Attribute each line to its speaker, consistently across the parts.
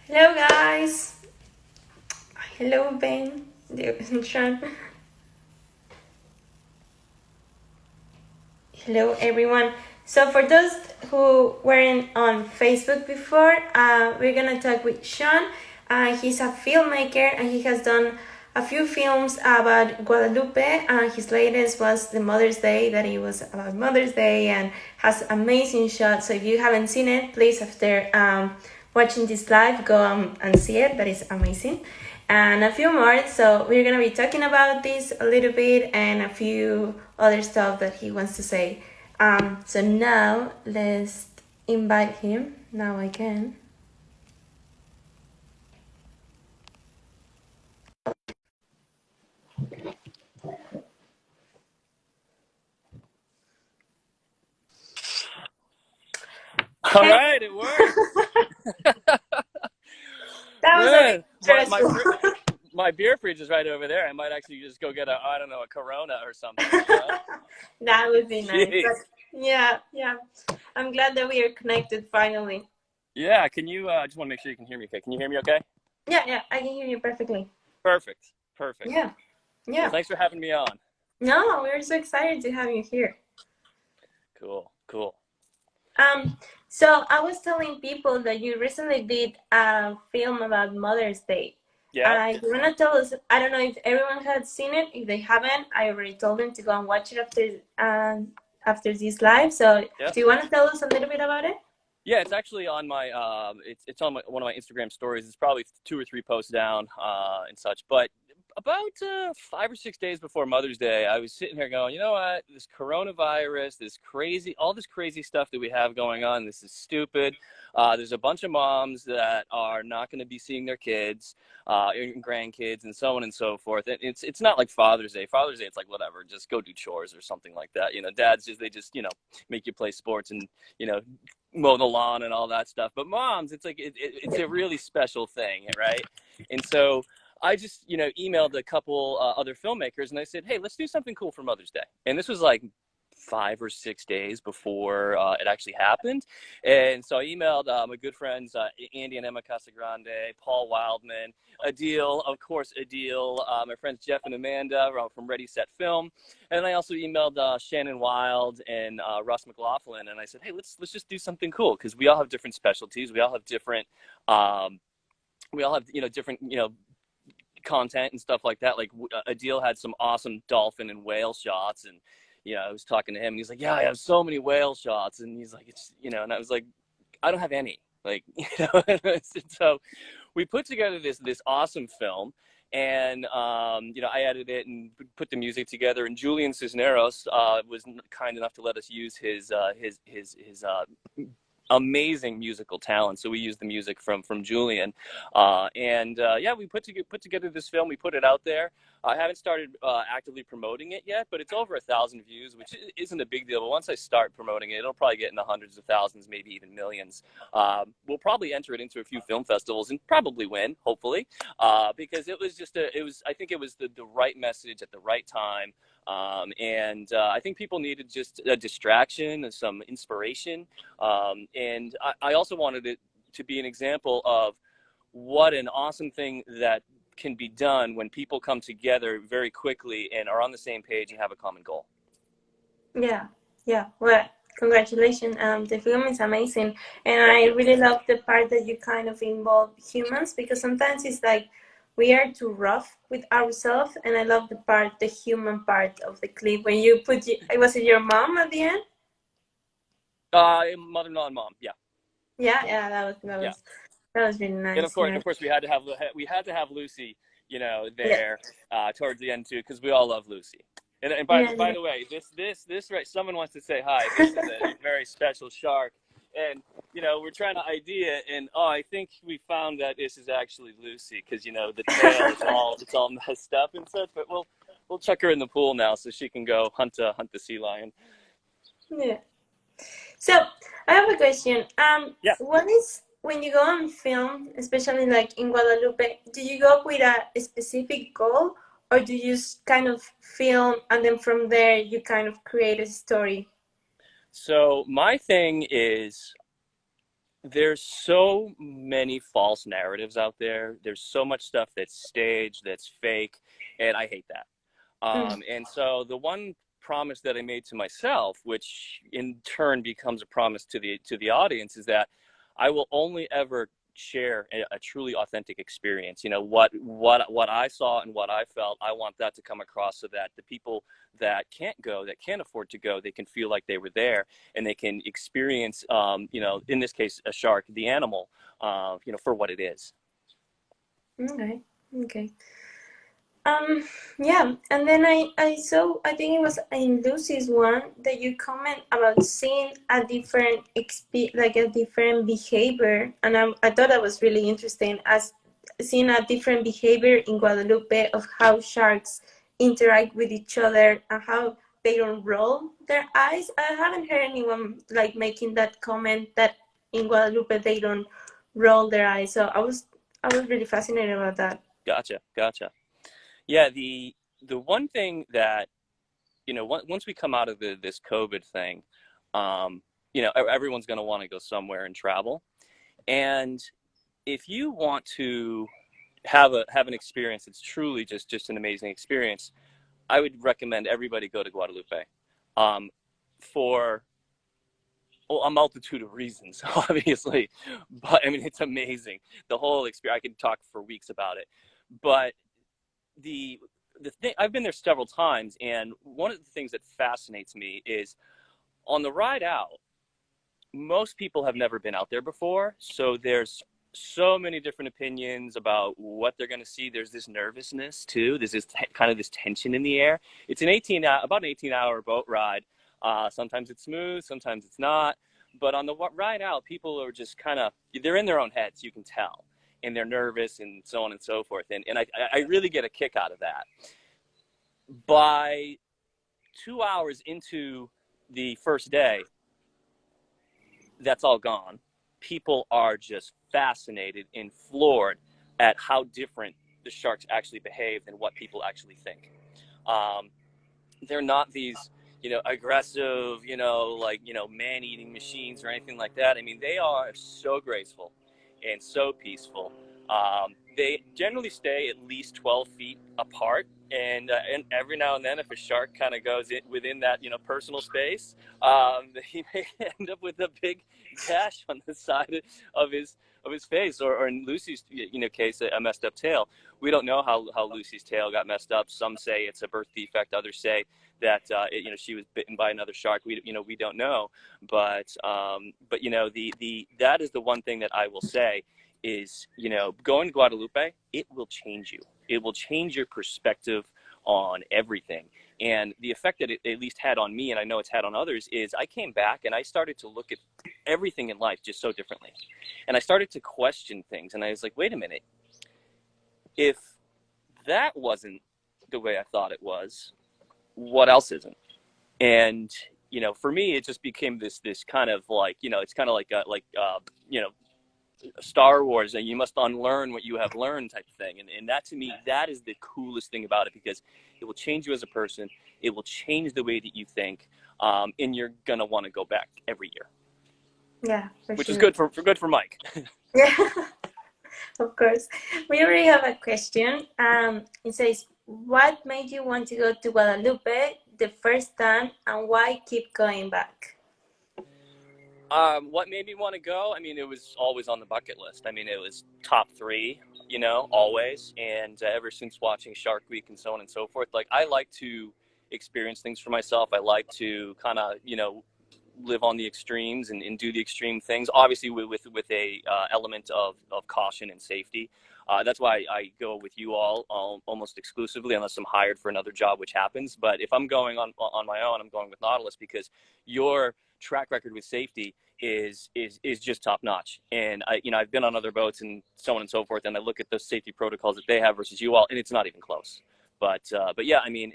Speaker 1: Hello guys. Hello Ben. Sean. Hello everyone. So for those who weren't on Facebook before, we're gonna talk with Sean. He's a filmmaker and he has done a few films about Guadalupe. His latest was the Mother's Day, that it was about Mother's Day and has amazing shots. So if you haven't seen it, please after watching this live, go and see it. That is amazing. And a few more. So we're gonna be talking about this a little bit and a few other stuff that he wants to say. So now let's invite him. Now I can.
Speaker 2: All
Speaker 1: Hey.
Speaker 2: right, it worked.
Speaker 1: That was a bit
Speaker 2: Man,
Speaker 1: stressful.
Speaker 2: my beer fridge is right over there. I might actually just go get I don't know, a Corona or something.
Speaker 1: That would be nice. But
Speaker 2: Jeez.
Speaker 1: yeah. I'm glad that we are connected finally.
Speaker 2: Yeah, can you? I just want to make sure you can hear me. Okay, can you hear me? Okay.
Speaker 1: Yeah, I can hear you perfectly.
Speaker 2: Perfect. Perfect.
Speaker 1: Yeah,
Speaker 2: Well,
Speaker 1: yeah.
Speaker 2: thanks for having me on.
Speaker 1: No, we're so excited to have you here.
Speaker 2: Cool. Cool.
Speaker 1: So I was telling people that you recently did a film about Mother's Day.
Speaker 2: Yeah.
Speaker 1: You wanna tell us? I don't know if everyone has seen it. If they haven't, I already told them to go and watch it after this live. So
Speaker 2: Yeah.
Speaker 1: do you wanna tell us a little bit about it?
Speaker 2: Yeah, it's actually on my it's on one of my Instagram stories. It's probably 2 or 3 posts down and such. But about 5 or 6 days before Mother's Day, I was sitting here going, you know what? This coronavirus, all this crazy stuff that we have going on. This is stupid. There's a bunch of moms that are not going to be seeing their kids, and grandkids, and so on and so forth. And it's not like Father's Day. Father's Day, it's like whatever, just go do chores or something like that. Dads they just make you play sports and mow the lawn and all that stuff. But moms, it's like it's a really special thing, right? And so I just emailed a couple other filmmakers and I said, hey, let's do something cool for Mother's Day. And this was like 5 or 6 days before it actually happened. And so I emailed my good friends Andy and Emma Casagrande, Paul Wildman, Adil, of course, Adil, my friends Jeff and Amanda from Ready Set Film, and I also emailed Shannon Wild and Russ McLaughlin, and I said, hey, let's just do something cool because we all have different specialties, we all have different different content and stuff like that. Like Adil had some awesome dolphin and whale shots, and I was talking to him and he's like, yeah, I have so many whale shots, and he's like, it's and I was like, I don't have any, like, so we put together this awesome film, and I edited it and put the music together, and Julian Cisneros was kind enough to let us use his amazing musical talent. So we used the music from Julian, and we put together this film. We put it out there. I haven't started actively promoting it yet, but it's over 1,000 views, which isn't a big deal. But once I start promoting it, it'll probably get in the hundreds of thousands, maybe even millions. We'll probably enter it into a few film festivals and probably win, hopefully, because it was I think it was the right message at the right time. And I think people needed just a distraction and some inspiration. And I also wanted it to be an example of what an awesome thing that can be done when people come together very quickly and are on the same page and have a common goal.
Speaker 1: Yeah. Well, congratulations. The film is amazing, and I really love the part that you kind of involve humans, because sometimes it's like we are too rough with ourselves, and I love the human part of the clip when you was it your mom at the end?
Speaker 2: Mother-in-law and mom, yeah.
Speaker 1: Yeah,
Speaker 2: Yeah.
Speaker 1: that was really
Speaker 2: And
Speaker 1: nice.
Speaker 2: of course, we had to have Lucy,
Speaker 1: Yeah,
Speaker 2: there towards the end too, because we all love Lucy. And by
Speaker 1: yeah.
Speaker 2: the way, this right, someone wants to say hi. This is a very special shark, and we're trying to ID it, and I think we found that this is actually Lucy, because the tail it's all messed up and such. But we'll chuck her in the pool now so she can go hunt the sea lion.
Speaker 1: Yeah. So I have a question.
Speaker 2: Yeah.
Speaker 1: What is when you go on film, especially like in Guadalupe, do you go with a specific goal, or do you just kind of film and then from there you kind of create a story?
Speaker 2: So my thing is, there's so many false narratives out there. There's so much stuff that's staged, that's fake, and I hate that.
Speaker 1: Mm.
Speaker 2: And so the one promise that I made to myself, which in turn becomes a promise to the audience, is that I will only ever share a truly authentic experience. You know, what I saw and what I felt, I want that to come across so that the people that can't go, that can't afford to go, they can feel like they were there and they can experience, you know, in this case, a shark, the animal, you know, for what it is.
Speaker 1: Okay. Okay. Um, yeah, and then I saw, I think it was in Lucy's one that you comment about seeing a different like a different behavior, and I thought that was really interesting, as seeing a different behavior in Guadalupe of how sharks interact with each other and how they don't roll their eyes. I haven't heard anyone like making that comment that in Guadalupe they don't roll their eyes, so I was really fascinated about that.
Speaker 2: Gotcha, gotcha. Yeah, the one thing that, you know, once we come out of this COVID thing, you know, everyone's going to want to go somewhere and travel. And if you want to have an experience that's truly just an amazing experience, I would recommend everybody go to Guadalupe, um, for, well, a multitude of reasons, obviously. But I mean, it's amazing. The whole experience. I could talk for weeks about it, but the the thing, I've been there several times, and one of the things that fascinates me is on the ride out, most people have never been out there before, so there's so many different opinions about what they're going to see. There's this nervousness too. There's this kind of this tension in the air. It's about an 18-hour boat ride. Sometimes it's smooth, sometimes it's not. But on the ride out, people are just kind of, they're in their own heads, you can tell, and they're nervous and so on and so forth. And I really get a kick out of that. By 2 hours into the first day, that's all gone. People are just fascinated and floored at how different the sharks actually behave than what people actually think. Um, they're not these, you know, aggressive, you know, like, you know, man-eating machines or anything like that. I mean, they are so graceful and so peaceful. They generally stay at least 12 feet apart, and every now and then, if a shark kind of goes within that, you know, personal space, he may end up with a big gash on the side of his face, or in Lucy's, you know, case, a messed up tail. We don't know how Lucy's tail got messed up. Some say it's a birth defect. Others say that you know, she was bitten by another shark. We don't know, but you know, the that is the one thing that I will say is, you know, going to Guadalupe, it will change you. It will change your perspective on everything. And the effect that it at least had on me, and I know it's had on others, is I came back and I started to look at everything in life just so differently. And I started to question things, and I was like, wait a minute, if that wasn't the way I thought it was, what else isn't? And you know, for me, it just became this kind of like, you know, it's kind of like you know, Star Wars, and you must unlearn what you have learned type of thing. And that, to me, that is the coolest thing about it, because it will change you as a person. It will change the way that you think, and you're gonna want to go back every year,
Speaker 1: Yeah, for
Speaker 2: which is
Speaker 1: sure.
Speaker 2: good for Mike.
Speaker 1: Yeah, of course. We already have a question. It says, "What made you want to go to Guadalupe the first time, and why keep going back?"
Speaker 2: What made me want to go? I mean, it was always on the bucket list. I mean, it was top three, you know, always. And ever since watching Shark Week and so on and so forth, like, I like to experience things for myself. I like to kind of, you know, live on the extremes and do the extreme things, obviously with a element of caution and safety. That's why I go with you all almost exclusively, unless I'm hired for another job, which happens. But if I'm going on my own, I'm going with Nautilus, because your track record with safety is just top notch. And I, you know, I've been on other boats and so on and so forth, and I look at the safety protocols that they have versus you all, and it's not even close. But yeah, I mean,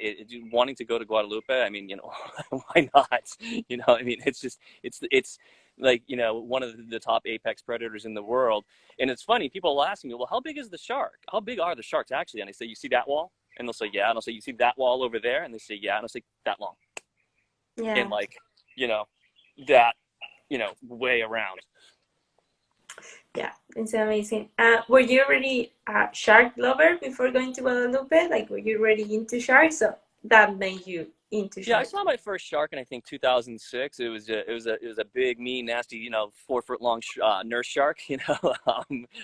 Speaker 2: wanting to go to Guadalupe, I mean, you know, why not? You know, I mean, it's like, you know, one of the top apex predators in the world. And it's funny, people will ask me, well, how big is the shark? How big are the sharks actually? And I say, you see that wall? And they'll say, yeah. And I'll say, you see that wall over there? And they say, yeah. And I'll say, that long. And
Speaker 1: Yeah.
Speaker 2: like, you know, that, you know, way around.
Speaker 1: Yeah, it's amazing. Were you already a shark lover before going to Guadalupe? Like, were you already into sharks? So that made you into
Speaker 2: Yeah, I
Speaker 1: sharks.
Speaker 2: saw my first shark in I think 2006. It was a big, mean, nasty, 4 foot long nurse shark.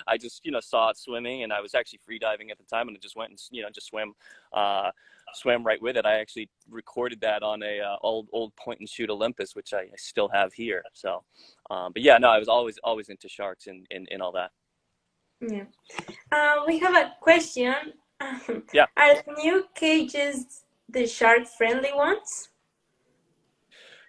Speaker 2: I just saw it swimming, and I was actually free diving at the time, and I just went and just swam right with it. I actually recorded that on a old point and shoot Olympus, which I still have here. So, but yeah, no, I was always into sharks and all that.
Speaker 1: Yeah. We have a question.
Speaker 2: Yeah.
Speaker 1: Are the new cages the shark-friendly ones?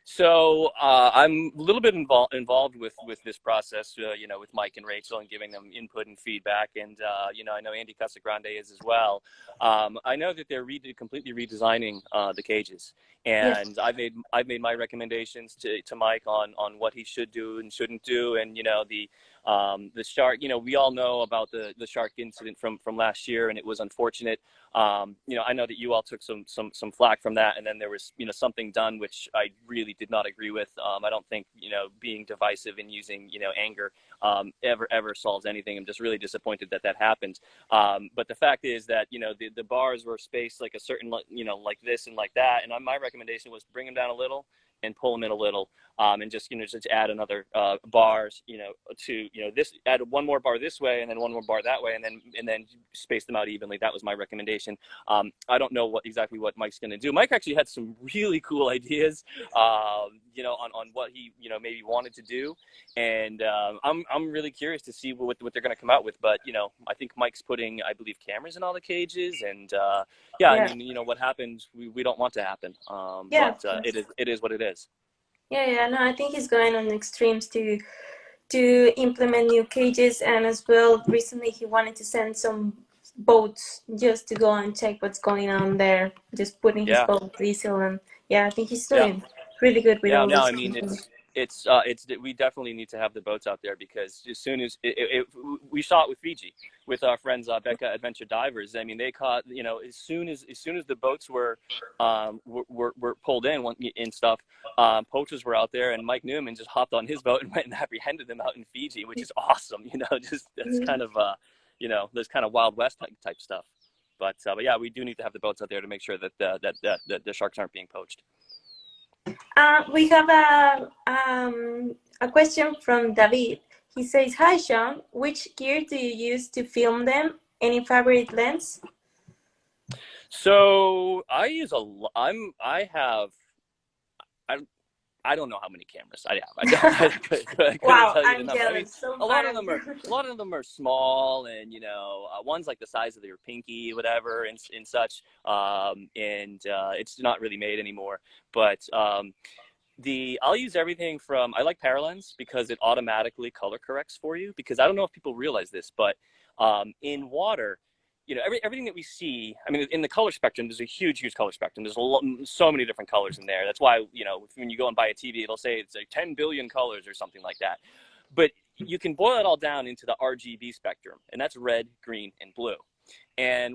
Speaker 2: So I'm a little bit involved with this process, with Mike and Rachel, and giving them input and feedback. And I know Andy Casagrande is as well. I know that they're completely redesigning the cages,
Speaker 1: Yes.
Speaker 2: and I've made my recommendations to Mike on what he should do and shouldn't do. And the shark. We all know about the shark incident from last year, and it was unfortunate. I know that you all took some flack from that, and then there was something done which I really did not agree with. I don't think being divisive and using anger ever solves anything. I'm just really disappointed that happened. But the fact is that the bars were spaced like a certain like this and like that, and my recommendation was bring them down a little and pull them in a little, and just just add another bars to this, add one more bar this way and then one more bar that way, and then space them out evenly. That was my recommendation. I don't know exactly what Mike's going to do. Mike actually had some really cool ideas, on what he maybe wanted to do, and I'm really curious to see what they're going to come out with. But I think Mike's putting, I believe, cameras in all the cages, and yeah, I
Speaker 1: Yeah.
Speaker 2: mean, what happened, we don't want to happen,
Speaker 1: Yeah,
Speaker 2: but
Speaker 1: of course.
Speaker 2: it is what it is.
Speaker 1: Yeah, yeah. No, I think he's going on extremes to implement new cages, and as well, recently he wanted to send some boats just to go and check what's going on there, just putting his
Speaker 2: Yeah.
Speaker 1: boat diesel. And yeah, I think he's
Speaker 2: Yeah.
Speaker 1: doing really good with
Speaker 2: Yeah,
Speaker 1: all
Speaker 2: no,
Speaker 1: this.
Speaker 2: I mean it's we definitely need to have the boats out there, because as soon as we saw it with Fiji, with our friends Becca Adventure Divers. I mean, they caught as soon as the boats were pulled in and stuff, poachers were out there, and Mike Newman just hopped on his boat and went and apprehended them out in Fiji, which is awesome. Just that's kind of those kind of Wild West type stuff. But yeah, we do need to have the boats out there to make sure that the sharks aren't being poached.
Speaker 1: We have a question from David. He says, "Hi Sean, which gear do you use to film them? Any favorite lens?"
Speaker 2: So I use I have I don't know how many cameras I have. I couldn't
Speaker 1: Wow,
Speaker 2: tell you the
Speaker 1: I'm
Speaker 2: number. I mean,
Speaker 1: jealous. So
Speaker 2: a lot of
Speaker 1: fun.
Speaker 2: them are small, and one's like the size of your pinky, whatever, and such. And it's not really made anymore. But I'll use everything from, I like Paralens because it automatically color corrects for you. Because I don't know if people realize this, but in water, everything that we see, I mean, in the color spectrum, there's a huge color spectrum. There's so many different colors in there. That's why, when you go and buy a TV, it'll say it's like 10 billion colors or something like that. But you can boil it all down into the RGB spectrum, and that's red, green, and blue. And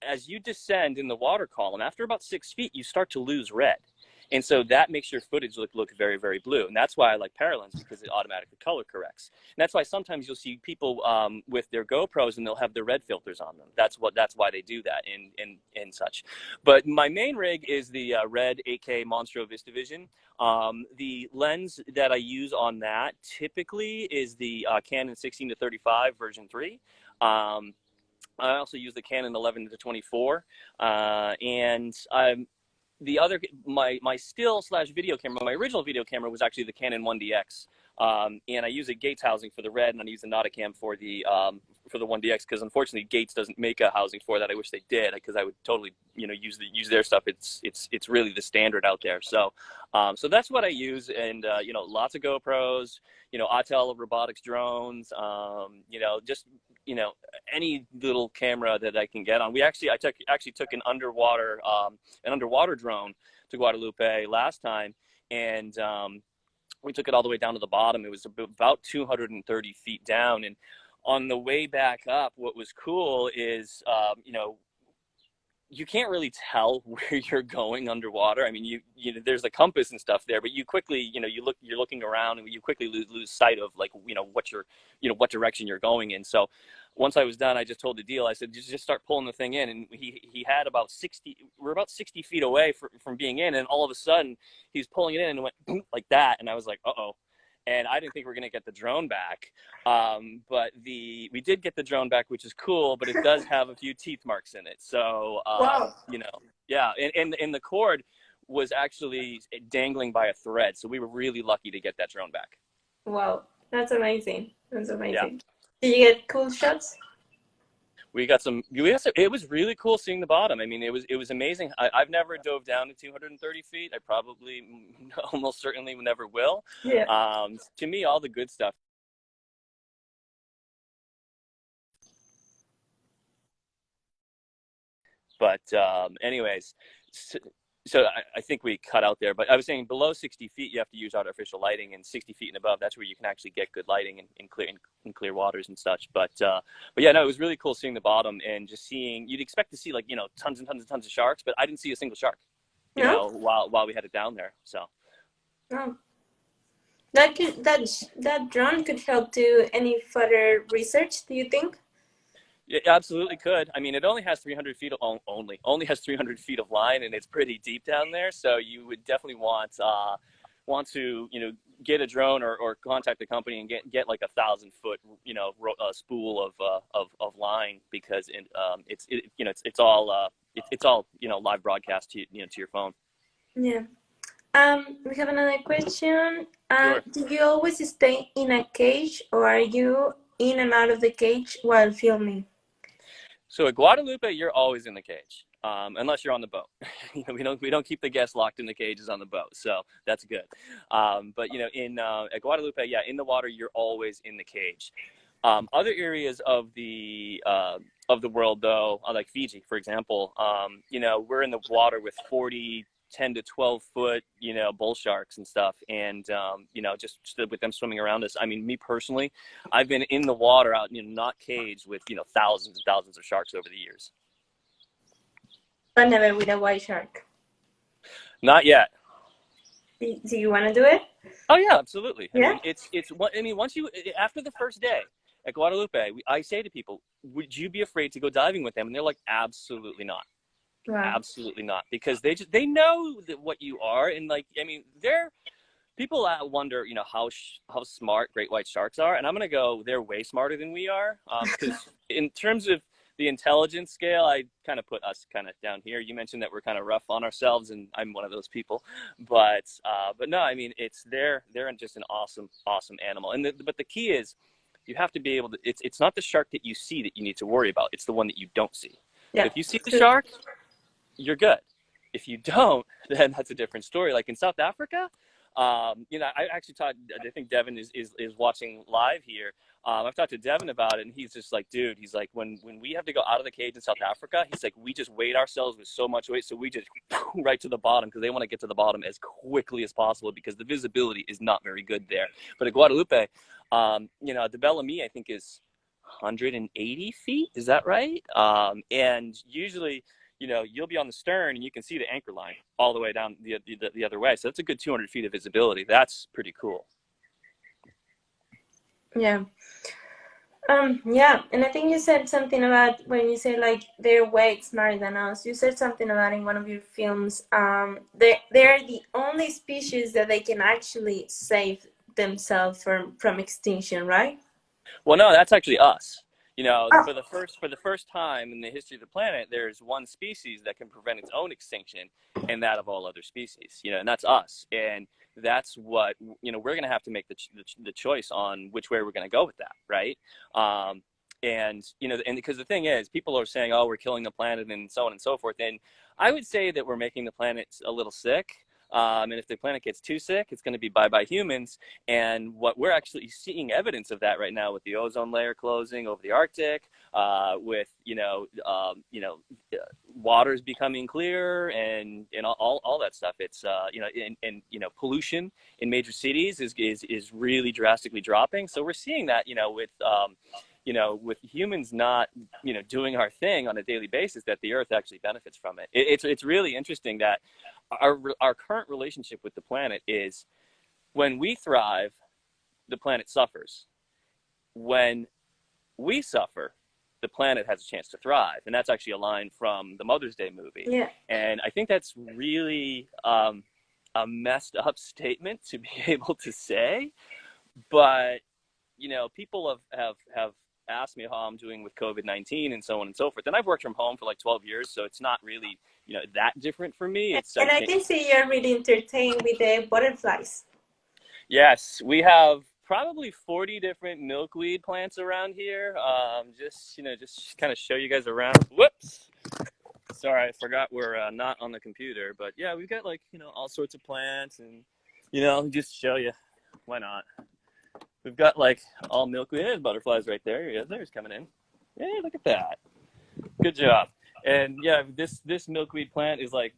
Speaker 2: as you descend in the water column, after about 6 feet, you start to lose red. And so that makes your footage look very, very blue. And that's why I like Paralens, because it automatically color corrects. And that's why sometimes you'll see people with their GoPros, and they'll have the red filters on them. That's why they do that and such. But my main rig is the Red 8K Monstro VistaVision. The lens that I use on that typically is the Canon 16 to 35 version 3. I also use the Canon 11 to 24, and the other, my still/video camera. My original video camera was actually the Canon 1DX, and I use a Gates housing for the red, and I use the Nauticam for the 1DX, because unfortunately Gates doesn't make a housing for that. I wish they did, because I would totally use their stuff. It's really the standard out there. So that's what I use, and lots of GoPros, Autel robotics drones, just any little camera that I can get on. I took an underwater drone to Guadalupe last time, and we took it all the way down to the bottom. It was about 230 feet down, and on the way back up, what was cool is you can't really tell where you're going underwater. I mean, you know, there's a compass and stuff there, but you quickly, you know, you're looking around and you quickly lose sight of like, you know, what direction you're going in. So once I was done, I just told the deal. I said, just start pulling the thing in. And he had about 60, we're about 60 feet away from being in. And all of a sudden he's pulling it in and it went like that. And I was like, uh-oh. And I didn't think we were going to get the drone back. But we did get the drone back, which is cool, but it does have a few teeth marks in it. So,
Speaker 1: Wow.
Speaker 2: you know, yeah. And the cord was actually dangling by a thread. So we were really lucky to get that drone back.
Speaker 1: Wow. That's amazing. That's
Speaker 2: Yeah.
Speaker 1: amazing. Did you get cool shots?
Speaker 2: We got some, it was really cool seeing the bottom. I mean, it was amazing. I've never dove down to 230 feet. I probably almost certainly never will.
Speaker 1: Yeah.
Speaker 2: To me, all the good stuff. But anyways, so I think we cut out there. But I was saying below 60 feet, you have to use artificial lighting, and 60 feet and above, that's where you can actually get good lighting in clear waters and such. But yeah, no, it was really cool seeing the bottom and just seeing. You'd expect to see like, you know, tons and tons and tons of sharks, but I didn't see a single shark. You
Speaker 1: No?
Speaker 2: know, while we had it down there. So.
Speaker 1: No. That drone could help do any further research, do you think?
Speaker 2: It absolutely could. I mean, it only has 300 feet of, only has 300 feet of line, and it's pretty deep down there. So you would definitely want to, you know, get a drone or contact the company and get like 1,000-foot, you know, spool of line, because it's you know, it's all it's all, you know, live broadcast to, you know, to your phone.
Speaker 1: Yeah. We have another question.
Speaker 2: Sure.
Speaker 1: Do you always stay in a cage, or are you in and out of the cage while filming?
Speaker 2: So at Guadalupe, you're always in the cage, unless you're on the boat. You know, we don't keep the guests locked in the cages on the boat, so that's good. But you know, at Guadalupe, yeah, in the water, you're always in the cage. Other areas of the world, though, like Fiji, for example, you know, we're in the water with 10 to 12 foot, you know, bull sharks and stuff. And, you know, just with them swimming around us. I mean, me personally, I've been in the water out, you know, not caged, with, you know, thousands and thousands of sharks over the years.
Speaker 1: But never with a white shark.
Speaker 2: Not yet.
Speaker 1: Do you want to do it?
Speaker 2: Oh yeah, absolutely. I
Speaker 1: Yeah.
Speaker 2: mean, it's what, I mean, once you, after the first day at Guadalupe, I say to people, would you be afraid to go diving with them? And they're like, absolutely not.
Speaker 1: Wow.
Speaker 2: Absolutely not, because they know that what you are. And like, I mean, they're people wonder, you know, how smart great white sharks are, and I'm gonna go, they're way smarter than we are, because in terms of the intelligence scale, I kind of put us kind of down here. You mentioned that we're kind of rough on ourselves, and I'm one of those people, but no, I mean, they're just an awesome animal. And but the key is, you have to be able to, it's not the shark that you see that you need to worry about, it's the one that you don't see. So
Speaker 1: Yeah.
Speaker 2: if you see the shark, you're good. If you don't, then that's a different story. Like in South Africa, you know, I actually talked, I think Devin is watching live here. I've talked to Devin about it, and he's just like, dude, he's like, when we have to go out of the cage in South Africa, he's like, we just weight ourselves with so much weight, so we just right to the bottom, because they want to get to the bottom as quickly as possible, because the visibility is not very good there. But at Guadalupe, you know, the Bellamy, I think, is 180 feet. Is that right? And usually, you know, you'll be on the stern and you can see the anchor line all the way down the other way. So that's a good 200 feet of visibility. That's pretty cool.
Speaker 1: Yeah. Yeah, and I think you said something about, when you say like they're way smarter than us, you said something about in one of your films, they're the only species that they can actually save themselves from extinction, right?
Speaker 2: Well, no, that's actually us. You know,
Speaker 1: Oh.
Speaker 2: for the first time in the history of the planet, there's one species that can prevent its own extinction, and that of all other species. You know, and that's us. And that's what, you know, we're going to have to make the choice on which way we're going to go with that, right? And you know, and because the thing is, people are saying, oh, we're killing the planet and so on and so forth. And I would say that we're making the planet a little sick. And if the planet gets too sick, it's going to be bye-bye humans. And what we're actually seeing evidence of that right now, with the ozone layer closing over the Arctic, with waters becoming clearer, and all that stuff. It's you know, and you know, pollution in major cities is really drastically dropping. So we're seeing that, you know, with you know, with humans not, you know, doing our thing on a daily basis, that the Earth actually benefits from it. It's really interesting that our current relationship with the planet is, when we thrive, the planet suffers. When we suffer, the planet has a chance to thrive. And that's actually a line from the Mother's Day movie.
Speaker 1: Yeah.
Speaker 2: And I think that's really a messed up statement to be able to say. But, you know, people have asked me how I'm doing with COVID-19 and so on and so forth. And I've worked from home for like 12 years, so it's not really, you know, that different for me.
Speaker 1: And I can see you're really entertained with the butterflies.
Speaker 2: Yes, we have probably 40 different milkweed plants around here. Just, you know, just kind of show you guys around. Whoops. Sorry, I forgot we're not on the computer. But yeah, we've got like, you know, all sorts of plants, and, you know, just show you. Why not? We've got like all milkweed. There's butterflies right there. Yeah, there's coming in. Hey, look at that. Good job. And yeah, this milkweed plant is like,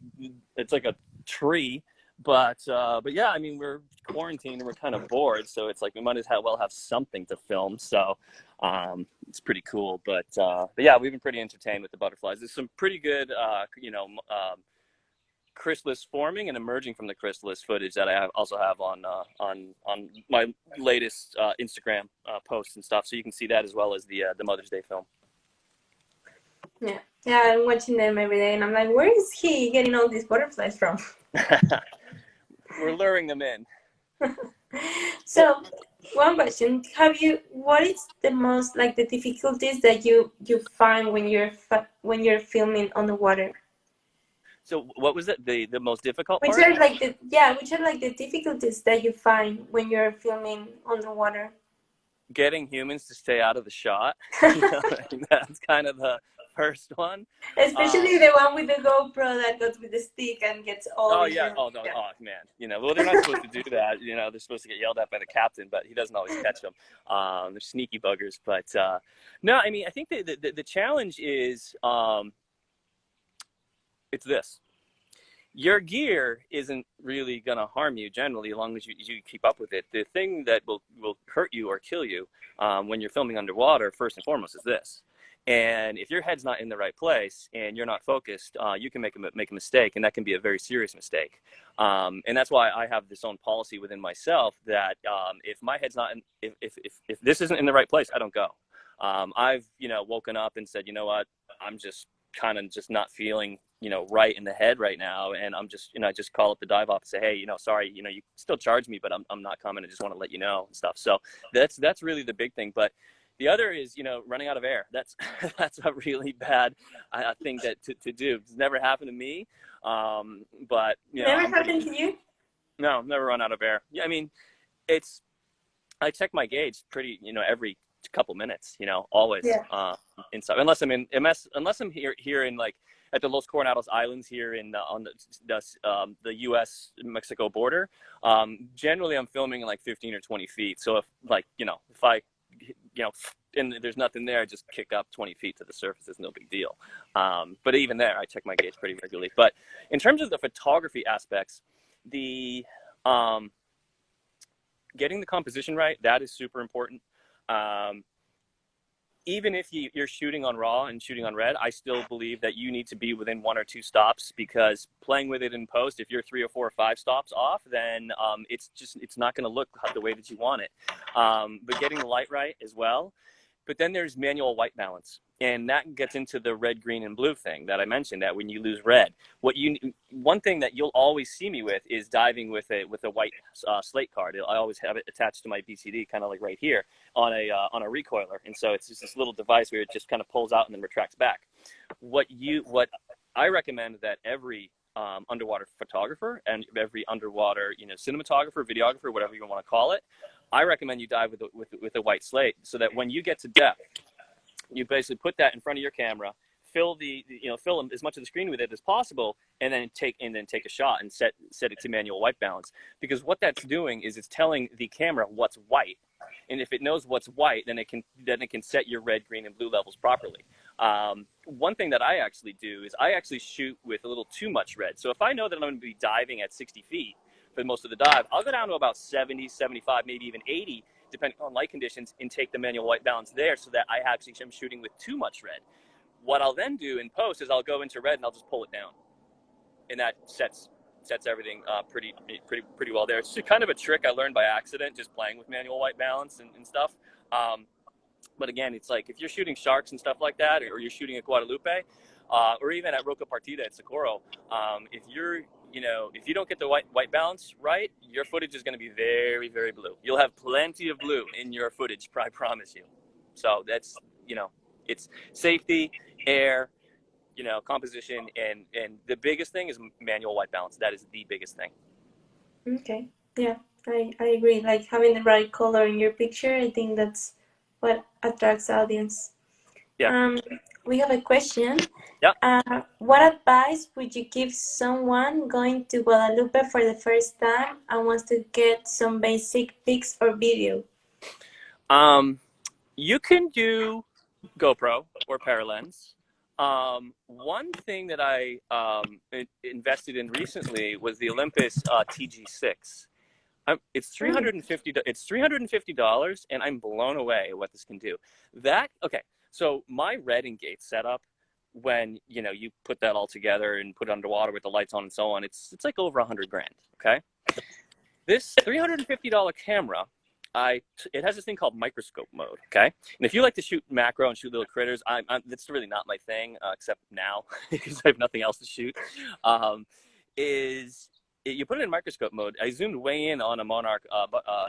Speaker 2: it's like a tree. But yeah, I mean, we're quarantined and we're kind of bored, so it's like we might as well have something to film. So it's pretty cool. But yeah, we've been pretty entertained with the butterflies. There's some pretty good, you know, chrysalis forming and emerging from the chrysalis footage that I also have on my latest Instagram posts and stuff. So you can see that, as well as the Mother's Day film.
Speaker 1: Yeah, yeah, I'm watching them every day, and I'm like, where is he getting all these butterflies from?
Speaker 2: We're luring them in.
Speaker 1: So, one question: what is the most, like, the difficulties that you find when you're filming on the water?
Speaker 2: So what was it? The most difficult
Speaker 1: Which
Speaker 2: part?
Speaker 1: are like the difficulties that you find when you're filming underwater?
Speaker 2: Getting humans to stay out of the shot. You know, that's kind of the first one.
Speaker 1: Especially the one with the GoPro that goes with the stick and gets all.
Speaker 2: Oh yeah. Oh no. Oh man. You know, well, they're not supposed to do that. You know, they're supposed to get yelled at by the captain, but he doesn't always catch them. They're sneaky buggers. But no, I mean, I think the challenge is it's this. Your gear isn't really going to harm you generally, as long as you keep up with it. The thing that will hurt you or kill you when you're filming underwater, first and foremost, is this. And if your head's not in the right place and you're not focused, you can make a mistake, and that can be a very serious mistake. And that's why I have this own policy within myself that if my head's not in, if this isn't in the right place, I don't go. I've, you know, woken up and said, you know what, I'm just kind of just not feeling, you know, right in the head right now, and I'm just, you know, I just call up the dive off and say, hey, you know, sorry, you know, you still charge me, but I'm not coming. I just want to let you know and stuff. So that's really the big thing. But the other is, you know, running out of air. That's a really bad thing to do. It's never happened to me, but you know,
Speaker 1: Never happened to you?
Speaker 2: No, never run out of air. Yeah, I mean, I check my gauge pretty, you know, every couple minutes, you know, always.
Speaker 1: Yeah.
Speaker 2: Inside, unless I'm here in like at the Los Coronados Islands here in on the U.S. Mexico border. Generally, I'm filming in like 15 or 20 feet. So if, like, you know, if I, you know, and there's nothing there, I just kick up 20 feet to the surface. It's no big deal. But even there, I check my gauge pretty regularly. But in terms of the photography aspects, the getting the composition right, that is super important. Even if you're shooting on RAW and shooting on RED, I still believe that you need to be within 1 or 2 stops, because playing with it in post, if you're 3 or 4 or 5 stops off, then it's not going to look the way that you want it. But getting the light right as well. But then there's manual white balance, and that gets into the red, green, and blue thing that I mentioned. That when you lose red, one thing that you'll always see me with is diving with a white slate card. I always have it attached to my BCD, kind of like right here on a recoiler, and so it's just this little device where it just kind of pulls out and then retracts back. What I recommend that every underwater photographer and every underwater, you know, cinematographer, videographer, whatever you want to call it, I recommend you dive with a white slate, so that when you get to depth, you basically put that in front of your camera, fill as much of the screen with it as possible, and then take a shot and set it to manual white balance. Because what that's doing is it's telling the camera what's white, and if it knows what's white, then it can set your red, green, and blue levels properly. One thing that I actually do is I actually shoot with a little too much red. So if I know that I'm going to be diving at 60 feet for most of the dive, I'll go down to about 70, 75, maybe even 80, depending on light conditions, and take the manual white balance there so that I actually am shooting with too much red. What I'll then do in post is I'll go into red and I'll just pull it down, and that sets everything pretty well there. It's kind of a trick I learned by accident, just playing with manual white balance and stuff. But again, it's like if you're shooting sharks and stuff like that, or you're shooting at Guadalupe, or even at Roca Partida at Socorro, if you don't get the white balance right, your footage is going to be very, very blue. You'll have plenty of blue in your footage, I promise you. So that's, it's safety, air, composition, and the biggest thing is manual white balance. That is the biggest thing.
Speaker 1: Okay. Yeah, I agree. Like having the right color in your picture, I think that's what attracts audience.
Speaker 2: Yeah.
Speaker 1: We have a question.
Speaker 2: Yeah.
Speaker 1: What advice would you give someone going to Guadalupe for the first time and wants to get some basic pics or video?
Speaker 2: You can do GoPro or Paralens. One thing that I invested in recently was the Olympus Tg6. It's $350, and I'm blown away at what this can do. So my red and gate setup, when you put that all together and put it underwater with the lights on and so on, it's like over $100 grand. Okay, this $350 camera, it has this thing called Microscope Mode. Okay, and if you like to shoot macro and shoot little critters, that's really not my thing, except now because I have nothing else to shoot. You put it in Microscope Mode. I zoomed way in on a Monarch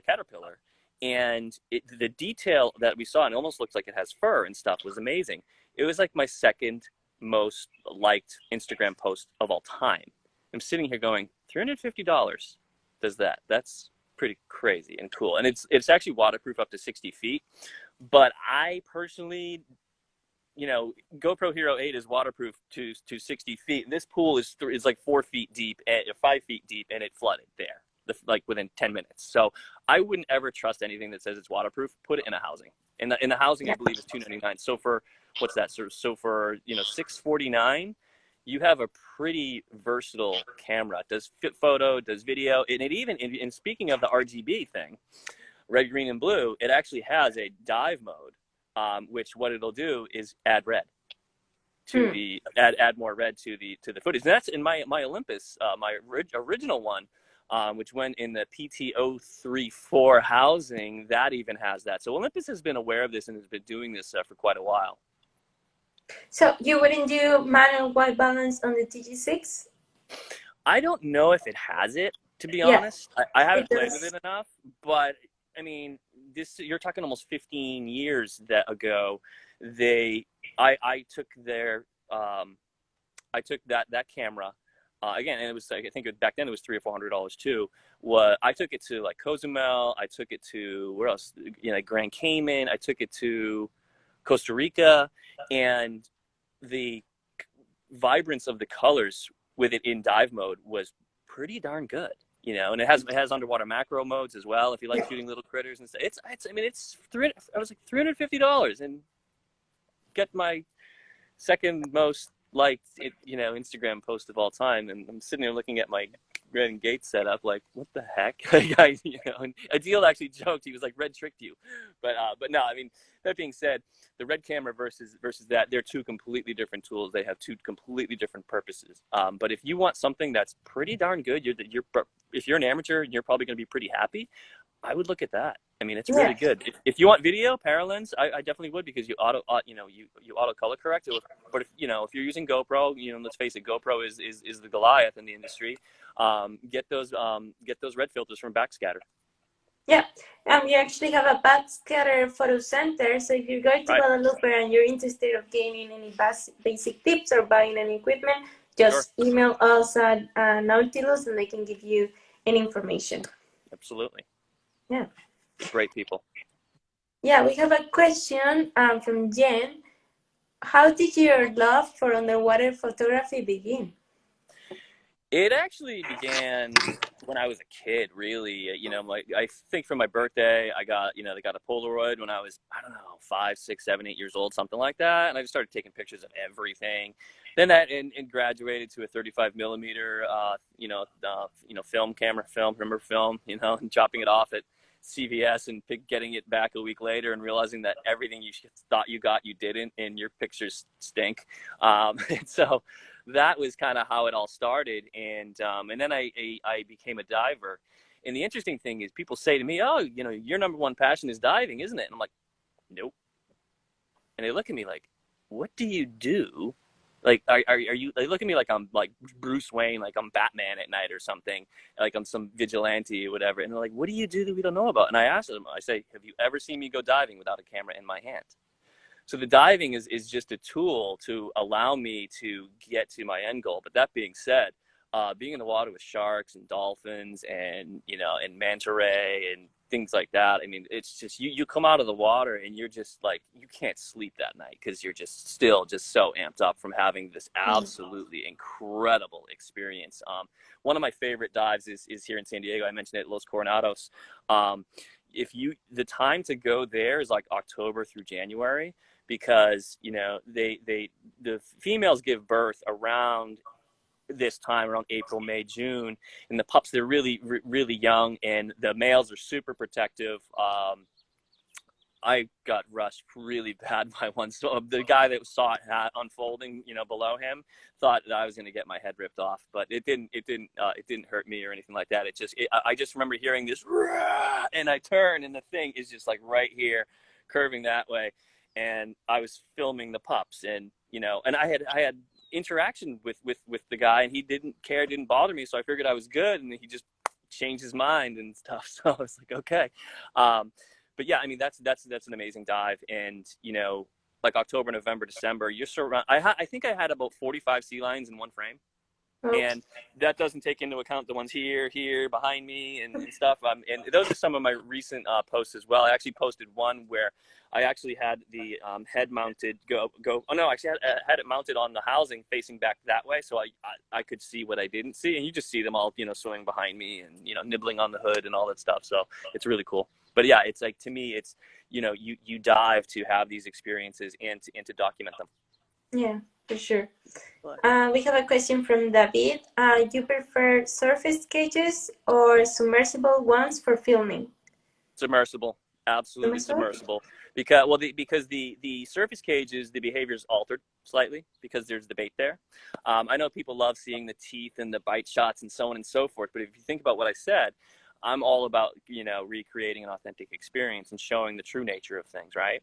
Speaker 2: caterpillar, and the detail that we saw, and it almost looks like it has fur and stuff, was amazing. It was like my second most liked Instagram post of all time. I'm sitting here going, $350 does that. That's pretty crazy and cool. And it's actually waterproof up to 60 feet. But I personally, GoPro Hero 8 is waterproof to 60 feet. This pool is like 4 feet deep, 5 feet deep, and it flooded there, like within 10 minutes. So I wouldn't ever trust anything that says it's waterproof. Put it in a housing. In the housing, I believe, is $299. So for what's that? So for $649, you have a pretty versatile camera. It does fit photo, does video, and it even, and speaking of the RGB thing, red, green, and blue, it actually has a dive mode. Which what it'll do is add red to add more red to the footage. And that's in my Olympus, my original one, which went in the PT034 housing. That even has that. So Olympus has been aware of this and has been doing this for quite a while.
Speaker 1: So you wouldn't do manual white balance on the Tg6?
Speaker 2: I don't know if it has it, to be honest. I haven't played with it enough, but I mean, you're talking almost 15 years ago. I took that camera again, and it was like, I think back then it was $300 or $400 too. I took it to like Cozumel. I took it to where else? Grand Cayman. I took it to Costa Rica, and the vibrance of the colors with it in dive mode was pretty darn good. And it has underwater macro modes as well. If you like shooting little critters and stuff, I was like $350 and get my second most liked, Instagram post of all time. And I'm sitting there looking at my red and gate setup, like, what the heck? And Adil actually joked, he was like, red tricked you. But no, I mean, that being said, the red camera versus that, they're two completely different tools. They have two completely different purposes. But if you want something that's pretty darn good, if you're an amateur, you're probably going to be pretty happy. I would look at that. I mean, it's really good. If you want video, Paralens, I definitely would, because you auto color correct. But if you're using GoPro, let's face it, GoPro is the Goliath in the industry. Get those red filters from Backscatter.
Speaker 1: Yeah, you actually have a Backscatter photo center. So if you're going to Guadalupe and you're interested of gaining any basic tips or buying any equipment, just email us at Nautilus and they can give you any information.
Speaker 2: Absolutely.
Speaker 1: Yeah.
Speaker 2: Great people.
Speaker 1: Yeah, we have a question from Jen. How did your love for underwater photography begin?
Speaker 2: It actually began when I was a kid, really. I think for my birthday, they got a Polaroid when I was, 5, 6, 7, 8 years old, something like that. And I just started taking pictures of everything. Then that and graduated to a 35 millimeter, film, and chopping it off at CVS and getting it back a week later and realizing that everything you thought you got, you didn't, and your pictures stink. And so that was kind of how it all started. And then I became a diver. And the interesting thing is people say to me, oh, you know, your number one passion is diving, isn't it? And I'm like, nope. And they look at me like, what do you do? Like, are you, they look at me like I'm like Bruce Wayne, like I'm Batman at night or something, like I'm some vigilante or whatever. And they're like, what do you do that we don't know about? And I ask them, I say, have you ever seen me go diving without a camera in my hand? So the diving is just a tool to allow me to get to my end goal. But that being said, being in the water with sharks and dolphins and, you know, and manta ray and things like that. I mean, it's just, you come out of the water and you're just like, you can't sleep that night because you're just still just so amped up from having this absolutely incredible experience. One of my favorite dives is here in San Diego. I mentioned it, Los Coronados. The time to go there is like October through January, because, you know, the females give birth around this time, around April, May, June, and the pups, they're really, really young, and the males are super protective. I got rushed really bad by one. So the guy that saw it unfolding, you know, below him, thought that I was going to get my head ripped off, but it didn't hurt me or anything like that. I just remember hearing this, and I turn, and the thing is just like right here, curving that way, and I was filming the pups, and you know, and I had interaction with the guy, and he didn't care, didn't bother me, so I figured I was good, and he just changed his mind and stuff. So I was like, okay. But yeah, I mean, that's an amazing dive. And you know, like October, November, December, you're surrounded. I think I had about 45 sea lions in one frame. And that doesn't take into account the ones here, behind me, and stuff. And those are some of my recent posts as well. I actually posted one where I actually had the head mounted had it mounted on the housing facing back that way, so I could see what I didn't see, and you just see them all, you know, swimming behind me and, you know, nibbling on the hood and all that stuff. So it's really cool. But yeah, it's like, to me, it's, you know, you dive to have these experiences and to document them.
Speaker 1: Yeah, for sure. We have a question from David. You prefer surface cages or submersible ones for filming?
Speaker 2: Submersible, absolutely submersible. Because the surface cages, the behavior is altered slightly because there's the bait there. I know people love seeing the teeth and the bite shots and so on and so forth, but if you think about what I said, I'm all about, you know, recreating an authentic experience and showing the true nature of things, right?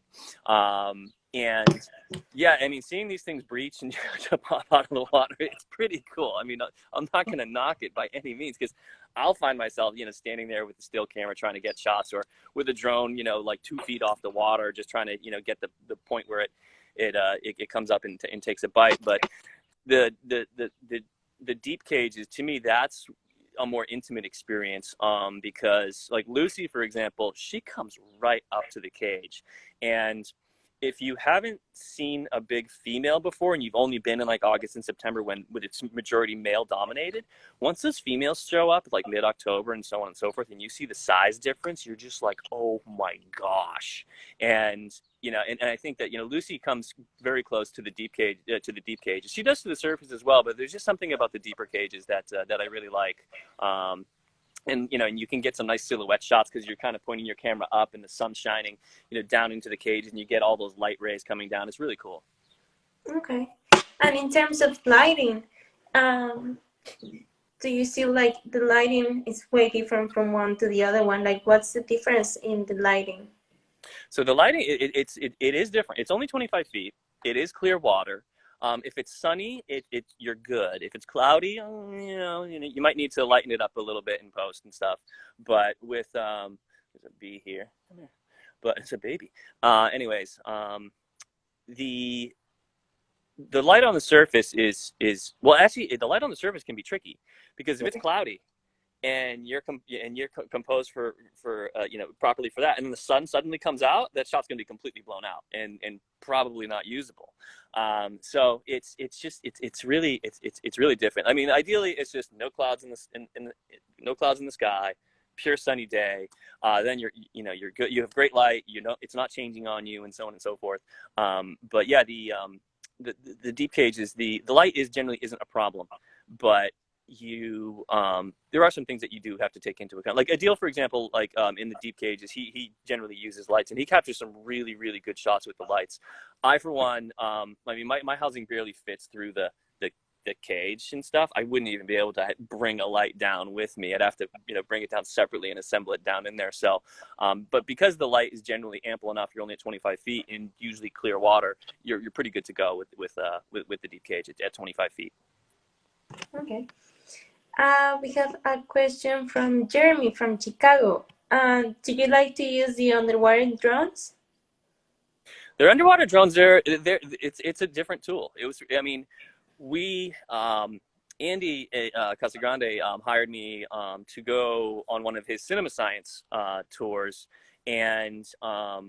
Speaker 2: And yeah, I mean, seeing these things breach and jump out of the water, it's pretty cool. I mean, I'm not going to knock it by any means, because I'll find myself, you know, standing there with the still camera trying to get shots, or with a drone, you know, like 2 feet off the water, just trying to, you know, get the point where it comes up and takes a bite. But the deep cages, to me, that's a more intimate experience, because like Lucy, for example, she comes right up to the cage, and if you haven't seen a big female before, and you've only been in like August and September when it's majority male dominated, once those females show up like mid-October and so on and so forth, and you see the size difference, you're just like, oh my gosh. And you know, and I think that, you know, Lucy comes very close to the deep cage, cages. She does to the surface as well, but there's just something about the deeper cages that I really like. And, you know, and you can get some nice silhouette shots because you're kind of pointing your camera up and the sun's shining, you know, down into the cage, and you get all those light rays coming down. It's really cool.
Speaker 1: Okay. And in terms of lighting, do you see like the lighting is way different from one to the other one? Like, what's the difference in the lighting?
Speaker 2: So the lighting, it is different. It's only 25 feet. It is clear water. If it's sunny, you're good. If it's cloudy, you know, you might need to lighten it up a little bit in post and stuff. But with there's a bee here, but it's a baby. Anyways, the light on the surface is well, actually, the light on the surface can be tricky, because if it's cloudy and you're composed for you know, properly for that, and then the sun suddenly comes out, that shot's going to be completely blown out and probably not usable. So it's really different. I mean, ideally it's just no clouds no clouds in the sky, pure sunny day. Then you're good. You have great light. You know, it's not changing on you, and so on and so forth. But yeah, the deep cages, the light generally isn't a problem, but there are some things that you do have to take into account. Like Adil, for example, like in the deep cages, he generally uses lights, and he captures some really, really good shots with the lights. I, for one, I mean, my housing barely fits through the cage and stuff. I wouldn't even be able to bring a light down with me. I'd have to, bring it down separately and assemble it down in there. So, but because the light is generally ample enough, you're only at 25 feet in usually clear water, you're pretty good to go with the deep cage at 25 feet.
Speaker 1: Okay. We have a question from Jeremy from Chicago. Do you like to use the underwater drones?
Speaker 2: Their underwater drones, it's a different tool. We Andy Casagrande hired me to go on one of his cinema science tours, and I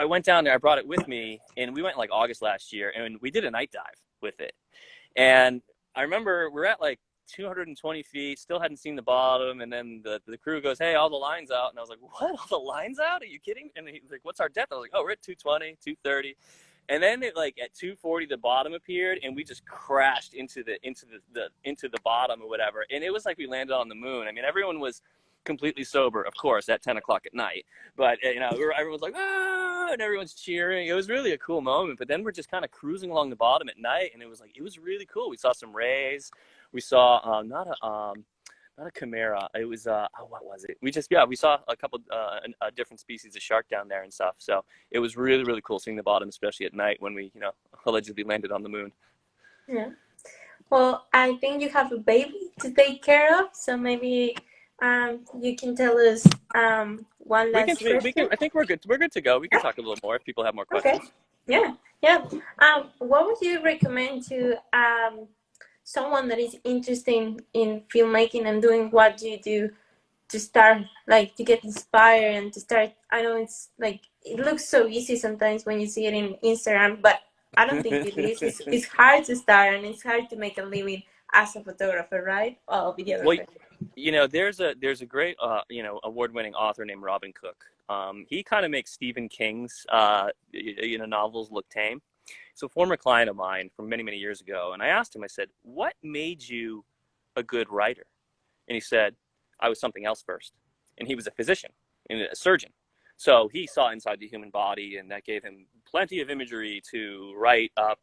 Speaker 2: went down there. I brought it with me, and we went like August last year, and we did a night dive with it. And I remember we're at like 220 feet, still hadn't seen the bottom, and then the crew goes, "Hey, all the lines out." And I was like, "What? All the lines out? Are you kidding?" And he's like, "What's our depth?" I was like, "Oh, we're at 220, 230." And then at 240, the bottom appeared, and we just crashed into the bottom or whatever. And it was like we landed on the moon. I mean, everyone was completely sober, of course, at 10 o'clock at night. But everyone's like, "Ah!" and everyone's cheering. It was really a cool moment. But then we're just kind of cruising along the bottom at night, and it was really cool. We saw some rays. We saw not a chimera. It was what was it? We saw a couple different species of shark down there and stuff. So it was really, really cool seeing the bottom, especially at night when we allegedly landed on the moon.
Speaker 1: Yeah. Well, I think you have a baby to take care of, so maybe you can tell us one last question.
Speaker 2: I think we're good. We're good to go. We can talk a little more if people have more questions.
Speaker 1: Okay. Yeah. What would you recommend to someone that is interested in filmmaking and doing what you do to start, like, to get inspired and to start? I know it's like, it looks so easy sometimes when you see it in Instagram, but I don't think it is. It's hard to start, and it's hard to make a living as a photographer, right? Or videographer.
Speaker 2: Well, there's a great award-winning author named Robin Cook. He kind of makes Stephen King's novels look tame. So a former client of mine from many, many years ago, and I asked him, I said, "What made you a good writer?" And he said, "I was something else first." And he was a physician and a surgeon. So he saw inside the human body, and that gave him plenty of imagery to write up,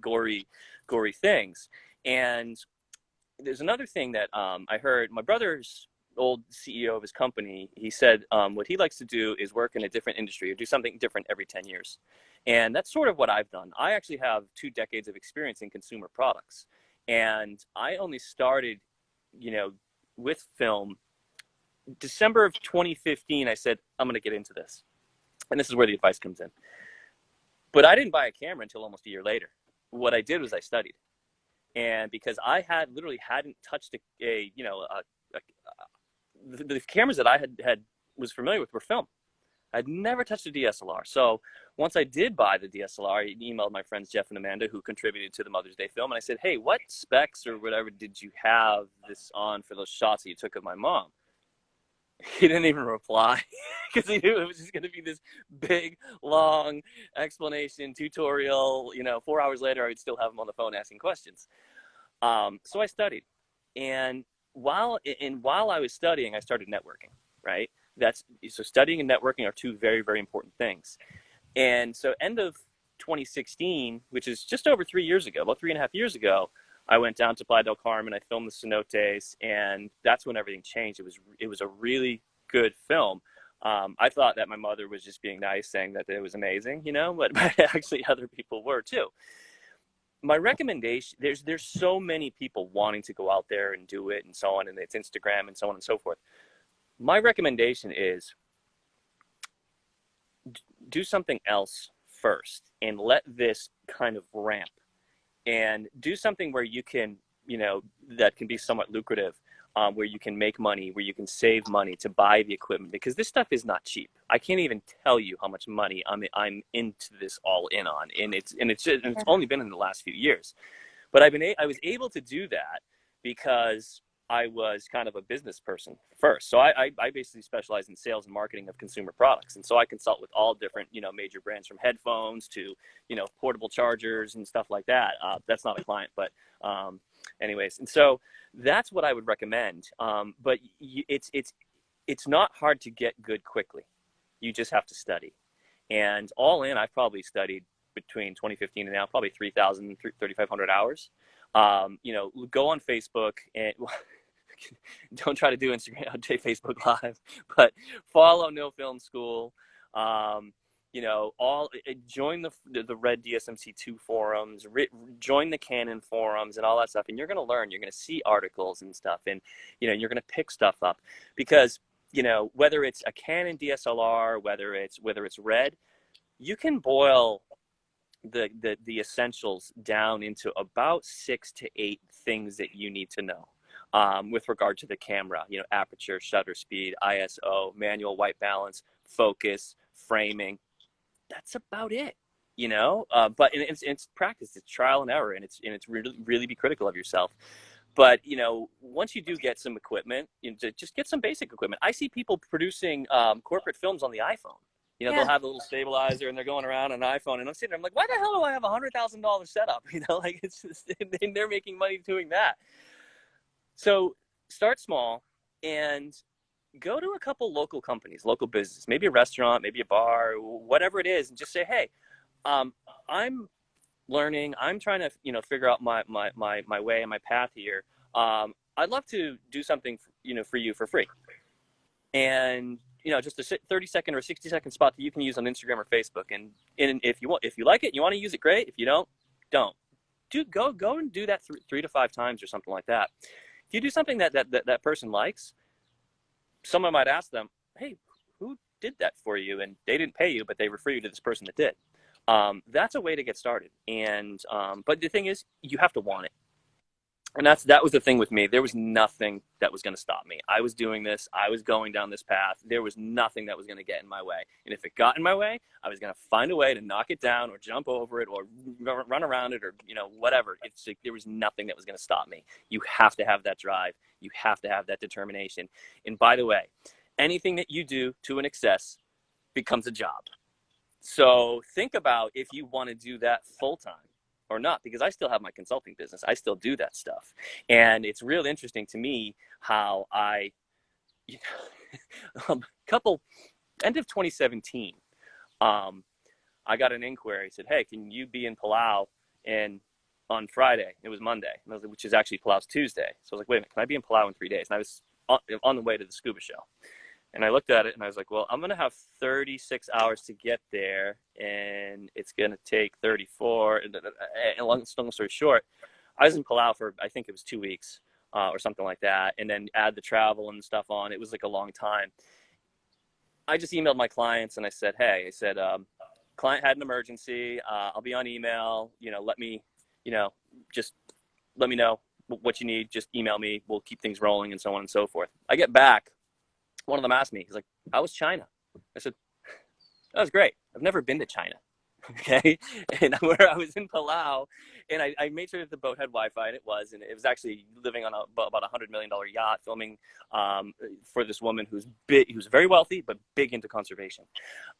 Speaker 2: gory things. And there's another thing that I heard my brother's old CEO of his company. He said what he likes to do is work in a different industry or do something different every 10 years. And that's sort of what I've done. I actually have 2 decades of experience in consumer products. And I only started, with film December of 2015. I said, I'm going to get into this. And this is where the advice comes in. But I didn't buy a camera until almost a year later. What I did was I studied. And because I hadn't touched the cameras that I was familiar with were film. I'd never touched a DSLR. So once I did buy the DSLR, I emailed my friends Jeff and Amanda, who contributed to the Mother's Day film, and I said, "Hey, what specs or whatever did you have this on for those shots that you took of my mom?" He didn't even reply because he knew it was just going to be this big, long explanation, tutorial. 4 hours later, I would still have him on the phone asking questions. So I studied. And while I was studying, I started networking, right? So studying and networking are 2 very, very important things. And so end of 2016, which is just over 3 years ago, about 3.5 years ago, I went down to Playa del Carmen. I filmed the cenotes, and that's when everything changed. It was a really good film. I thought that my mother was just being nice, saying that it was amazing, but actually other people were too. My recommendation, there's so many people wanting to go out there and do it and so on, and it's Instagram and so on and so forth. My recommendation is do something else first and let this kind of ramp, and do something where you can, that can be somewhat lucrative, where you can make money, where you can save money to buy the equipment, because this stuff is not cheap. I can't even tell you how much money I'm into this all in on, and it's only been in the last few years. But I was able to do that because I was kind of a business person first. So I basically specialize in sales and marketing of consumer products. And so I consult with all different, major brands, from headphones to, portable chargers and stuff like that. That's not a client, but anyways. And so that's what I would recommend. But it's not hard to get good quickly. You just have to study. And all in, I've probably studied between 2015 and now, probably 3,000, 3,500 hours. Go on Facebook and don't try to do Instagram, Facebook Live, but follow No Film School. Join the Red DSMC2 forums, join the Canon forums and all that stuff. And you're going to learn, you're going to see articles and stuff. And, you're going to pick stuff up because, whether it's a Canon DSLR, whether it's Red, you can boil the essentials down into about 6 to 8 things that you need to know with regard to the camera. Aperture, shutter speed, ISO, manual white balance, focus, framing. That's about it. But it's practice, it's trial and error, and it's really be critical of yourself. But once you do get some equipment, just get some basic equipment. I see people producing corporate films on the iPhone. They'll have a little stabilizer and they're going around on an iPhone, and I'm sitting there, I'm like, why the hell do I have $100,000 setup? It's just, and they're making money doing that. So start small and go to a couple local companies, local business, maybe a restaurant, maybe a bar, whatever it is, and just say, hey, I'm learning, I'm trying to, figure out my way and my path here. I'd love to do something, for you for free. And just a 30-second or 60-second spot that you can use on Instagram or Facebook. And if you like it, you want to use it, great. If you don't. Go and do that 3 to 5 times or something like that. If you do something that person likes, someone might ask them, hey, who did that for you? And they didn't pay you, but they refer you to this person that did. That's a way to get started. And but the thing is, you have to want it. And that was the thing with me. There was nothing that was going to stop me. I was doing this. I was going down this path. There was nothing that was going to get in my way. And if it got in my way, I was going to find a way to knock it down or jump over it or run around it or, whatever. It's like, there was nothing that was going to stop me. You have to have that drive. You have to have that determination. And by the way, anything that you do to an excess becomes a job. So think about if you want to do that full time or not, because I still have my consulting business. I still do that stuff. And it's real interesting to me how end of 2017, I got an inquiry, said, hey, can you be in Palau on Friday? It was Monday, which is actually Palau's Tuesday. So I was like, wait a minute, can I be in Palau in 3 days? And I was on the way to the scuba show. And I looked at it and I was like, well, I'm going to have 36 hours to get there and it's going to take 34. And long story short, I was in Palau for, I think it was 2 weeks or something like that. And then add the travel and stuff on. It was like a long time. I just emailed my clients and I said, hey, client had an emergency. I'll be on email. Let me know what you need. Just email me. We'll keep things rolling and so on and so forth. I get back. One of them asked me, he's like, how was China? I said, that was great. I've never been to China. Okay. And where I was in Palau and I made sure that the boat had Wi-Fi, and it was actually living on about $100 million yacht filming for this woman who's very wealthy, but big into conservation.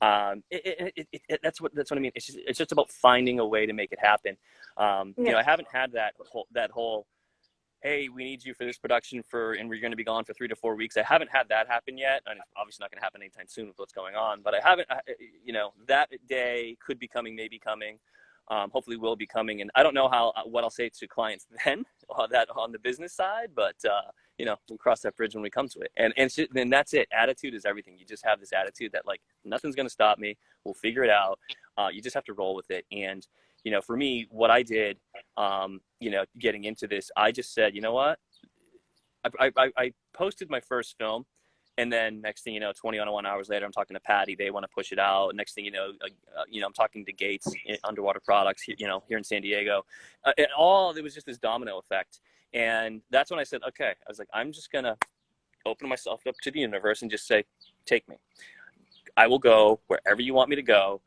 Speaker 2: That's what I mean. It's just about finding a way to make it happen. I haven't had that whole, hey, we need you for this production and we're going to be gone for 3 to 4 weeks. I haven't had that happen yet. And it's obviously not going to happen anytime soon with what's going on, but I haven't, that day could be coming, maybe coming, hopefully will be coming. And I don't know what I'll say to clients then on the business side, but we'll cross that bridge when we come to it. And then that's it. Attitude is everything. You just have this attitude that like, nothing's going to stop me. We'll figure it out. You just have to roll with it. And for me, what I did, getting into this, I just said, you know what? I posted my first film, and then next thing you know, 21 hours later, I'm talking to Patty. They want to push it out. Next thing you know, I'm talking to Gates Underwater Products, here in San Diego. It was just this domino effect. And that's when I said, okay, I was like, I'm just going to open myself up to the universe and just say, take me. I will go wherever you want me to go.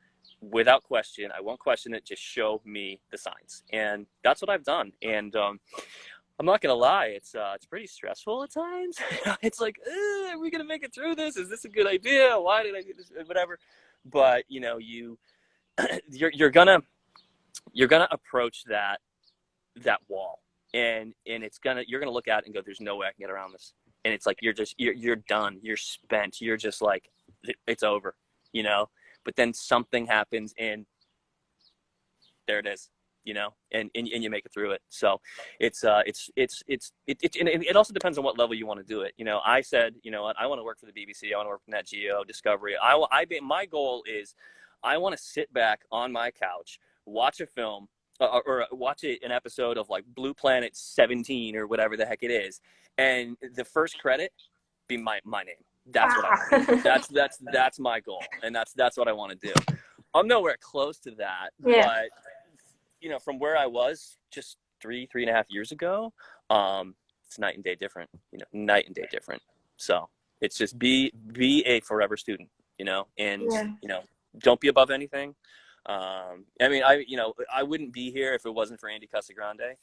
Speaker 2: Without question. I won't question it. Just show me the signs. And that's what I've done. And I'm not gonna lie, it's pretty stressful at times. It's like, are we gonna make it through this? Is this a good idea? Why did I do this? Whatever. But you're gonna approach that wall, and you're gonna look at it and go, there's no way I can get around this. And it's like you're done, you're spent, you're just like, it's over, you know. But then something happens, and there it is, you know, and you make it through it. So it also depends on what level you want to do it. You know, I said, you know what, I want to work for the BBC, I want to work for Nat Geo, Discovery. My goal is, I want to sit back on my couch, watch a film, or watch an episode of like Blue Planet 17 or whatever the heck it is, and the first credit be my name. That's what I want. That's my goal, and that's what I want to do. I'm nowhere close to that,
Speaker 1: Yeah.
Speaker 2: but you know, from where I was just 3.5 years ago, it's night and day different. You know, night and day different. So it's just be a forever student. You know, and
Speaker 1: Yeah.
Speaker 2: you know, don't be above anything. I mean, I wouldn't be here if it wasn't for Andy Casagrande.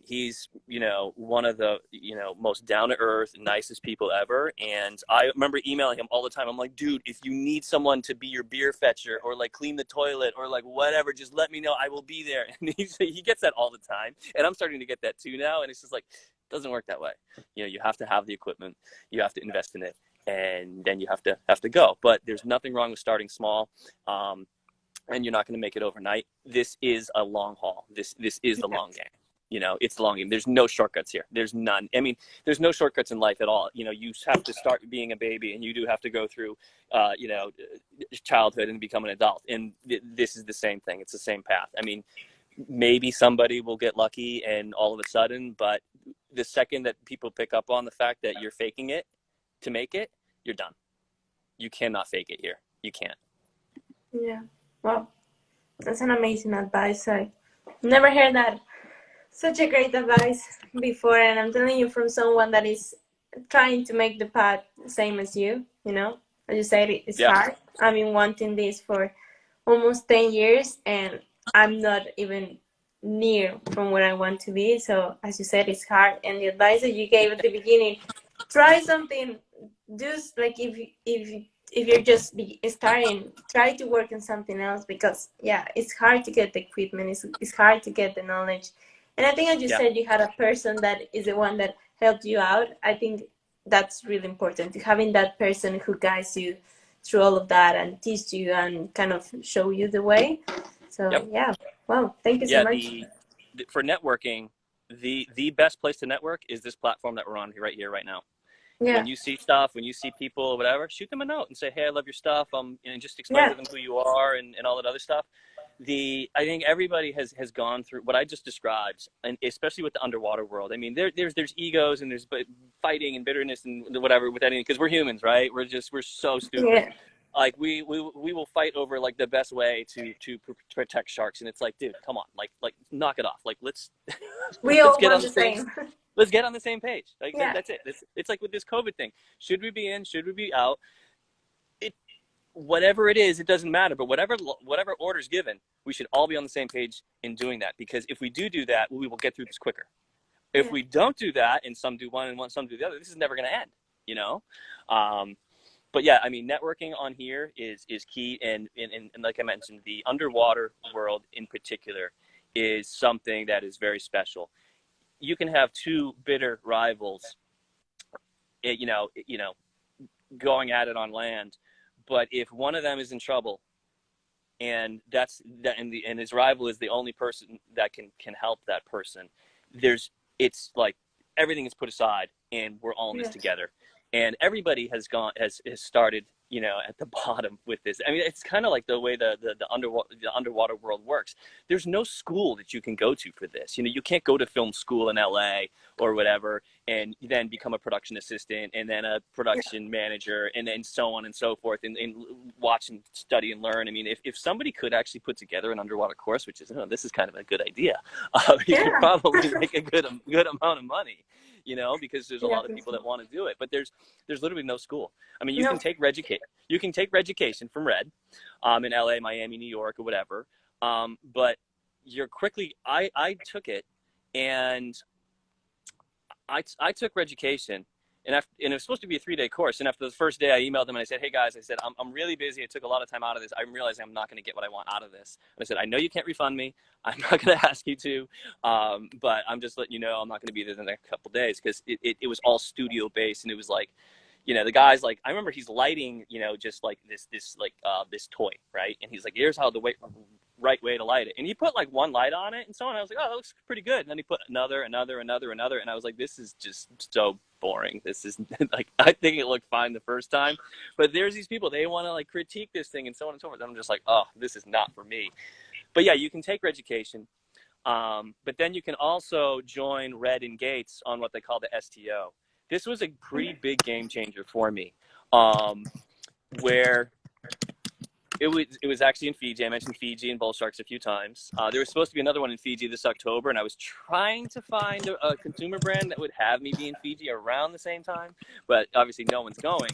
Speaker 2: He's, you know, one of the, you know, most down to earth, nicest people ever. And I remember emailing him all the time. I'm like, dude, if you need someone to be your beer fetcher or like clean the toilet or like whatever, just let me know. I will be there. And he gets that all the time. And I'm starting to get that too now. And it's just like, it doesn't work that way. You know, you have to have the equipment, you have to invest in it, and then you have to go. But there's nothing wrong with starting small. And you're not going to make it overnight. This is a long haul. This is the long game. You know, it's the long game. There's no shortcuts here. There's none. I mean, there's no shortcuts in life at all. You know, you have to start being a baby, and you do have to go through, you know, childhood and become an adult. And this is the same thing. It's the same path. I mean, maybe somebody will get lucky and all of a sudden, but the second that people pick up on the fact that you're faking it to make it, you're done. You cannot fake it here. You can't.
Speaker 1: Yeah. Wow. That's an amazing advice. I never heard that. Such a great advice before, and I'm telling you from someone that is trying to make the path same as you, you know. As you said, it's
Speaker 2: Yeah.
Speaker 1: hard. I've been wanting this for almost 10 years, and I'm not even near from where I want to be. So, as you said, it's hard. And the advice that you gave at the beginning, try something. Just like if you're just starting, try to work on something else, because yeah, it's hard to get the equipment. It's hard to get the knowledge. And I think, as you
Speaker 2: Yeah.
Speaker 1: said, you had a person that is the one that helped you out. I think that's really important, to having that person who guides you through all of that and teach you and kind of show you the way. So
Speaker 2: Yep.
Speaker 1: yeah, wow, thank you so
Speaker 2: Yeah.
Speaker 1: much.
Speaker 2: For networking, the best place to network is this platform that we're on right here, right now. When
Speaker 1: Yeah,
Speaker 2: you see stuff, when you see people or whatever, shoot them a note and say, hey, I love your stuff. And just explain
Speaker 1: yeah,
Speaker 2: to them who you are and all that other stuff. I think everybody has gone through what I just described, and especially with the underwater world. I mean, there's egos and there's fighting and bitterness and whatever with anything, because we're humans, right? We're so stupid.
Speaker 1: yeah.
Speaker 2: Like we will fight over like the best way to protect sharks, and it's like, dude, come on, like knock it off. Like let's
Speaker 1: We
Speaker 2: let's
Speaker 1: all
Speaker 2: get on
Speaker 1: want
Speaker 2: the
Speaker 1: the
Speaker 2: same
Speaker 1: same.
Speaker 2: let's get on the same page. Like
Speaker 1: Yeah,
Speaker 2: that's it. It's like with this COVID thing. Should we be in? Should we be out? It Whatever it is, it doesn't matter. But whatever order's given, we should all be on the same page in doing that. Because if we do that, we will get through this quicker. If
Speaker 1: yeah,
Speaker 2: we don't do that, and some do one and some do the other, this is never going to end. You know. But yeah, I mean, networking on here is key, and like I mentioned, the underwater world in particular is something that is very special. You can have two bitter rivals, you know, going at it on land, but if one of them is in trouble, and and his rival is the only person that can help that person, it's like everything is put aside, and we're all in this
Speaker 1: yeah,
Speaker 2: together. And everybody has started, you know, at the bottom with this. I mean, it's kind of like the way the underwater world works. There's no school that you can go to for this. You know, you can't go to film school in LA or whatever and then become a production assistant and then a production manager and then so on and so forth, and watch and study and learn. I mean, if somebody could actually put together an underwater course, which is, this is kind of a good idea, you could
Speaker 1: yeah,
Speaker 2: probably make a good amount of money, you know, because there's a
Speaker 1: yeah.
Speaker 2: lot of people that want to do it. But there's literally no school. I mean,
Speaker 1: No,
Speaker 2: you can take Reducation from Red, in LA, Miami, New York, or whatever. But you're quickly, I took it, and I took Reducation, and it was supposed to be a 3-day course. And after the first day, I emailed them and I said, hey guys, I said, I'm really busy. I took a lot of time out of this. I'm realizing I'm not going to get what I want out of this. And I said, I know you can't refund me. I'm not going to ask you to, but I'm just letting you know I'm not going to be there the next couple of days, because it was all studio based, and it was like, the guy's like, I remember he's lighting, just like this toy, right? And he's like, here's how the right way to light it. And he put like one light on it and so on. I was like, oh, that looks pretty good. And then he put another. And I was like, this is just so boring. This is like, I think it looked fine the first time, but there's these people, they want to like critique this thing and so on and so forth. And I'm just like, oh, this is not for me. But yeah, you can take Reducation. But then you can also join Red and Gates on what they call the STO. This was a pretty big game changer for me, where it was actually in Fiji. I mentioned Fiji and bull sharks a few times. There was supposed to be another one in Fiji this October, and I was trying to find a consumer brand that would have me be in Fiji around the same time, but obviously no one's going.